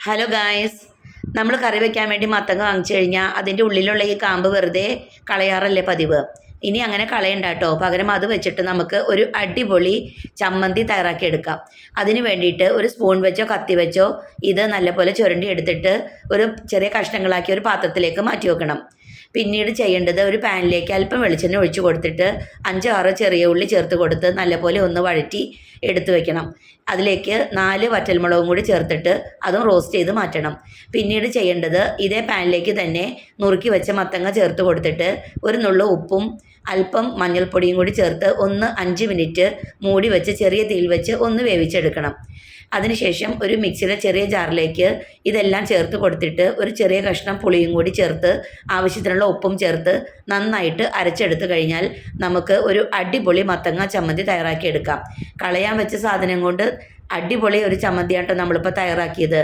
Hello guys, നമ്മൾ കറി വെക്കാൻ വേണ്ടി മത്തങ്ങ വാങ്ങിച്ചു കഴിഞ്ഞാൽ അതിൻ്റെ ഉള്ളിലുള്ള ഈ കാമ്പ് വെറുതെ കളയാറല്ലേ പതിവ്. ഇനി അങ്ങനെ കളയണ്ട കേട്ടോ. പകരം അത് വെച്ചിട്ട് നമുക്ക് ഒരു അടിപൊളി ചമ്മന്തി തയ്യാറാക്കിയെടുക്കാം. അതിന് വേണ്ടിയിട്ട് ഒരു സ്പൂൺ വെച്ചോ കത്തി വെച്ചോ ഇത് നല്ലപോലെ ചുരണ്ടി എടുത്തിട്ട് ഒരു ചെറിയ കഷ്ണങ്ങളാക്കി ഒരു പാത്രത്തിലേക്ക് മാറ്റി വെക്കണം. പിന്നീട് ചെയ്യേണ്ടത് ഒരു പാനിലേക്ക് അല്പം വെളിച്ചെണ്ണ ഒഴിച്ചു കൊടുത്തിട്ട് 5-6 ചെറിയ ഉള്ളി ചേർത്ത് കൊടുത്ത് നല്ലപോലെ ഒന്ന് വഴറ്റി എടുത്തു വെക്കണം. അതിലേക്ക് 4 വറ്റൽമുളകും കൂടി ചേർത്തിട്ട് അതും റോസ്റ്റ് ചെയ്ത് മാറ്റണം. പിന്നീട് ചെയ്യേണ്ടത് ഇതേ പാനിലേക്ക് തന്നെ നുറുക്കി വെച്ച മത്തങ്ങ ചേർത്ത് കൊടുത്തിട്ട് ഒരു നുള്ളു ഉപ്പും അല്പം മഞ്ഞൾപ്പൊടിയും കൂടി ചേർത്ത് 5 മിനിറ്റ് മൂടി വെച്ച് ചെറിയ തീയിൽ വെച്ച് ഒന്ന് വേവിച്ചെടുക്കണം. അതിനുശേഷം ഒരു മിക്സിയുടെ ചെറിയ ജാറിലേക്ക് ഇതെല്ലാം ചേർത്ത് കൊടുത്തിട്ട് ഒരു ചെറിയ കഷ്ണം പുളിയും കൂടി ചേർത്ത് ആവശ്യത്തിനുള്ള ഉപ്പും ചേർത്ത് നന്നായിട്ട് അരച്ചെടുത്ത് കഴിഞ്ഞാൽ നമുക്ക് ഒരു അടിപൊളി മത്തങ്ങ ചമ്മന്തി തയ്യാറാക്കിയെടുക്കാം. കളയാൻ വെച്ച സാധനം കൊണ്ട് അടിപൊളി ഒരു ചമ്മന്തിയാട്ടോ നമ്മളിപ്പോൾ തയ്യാറാക്കിയത്.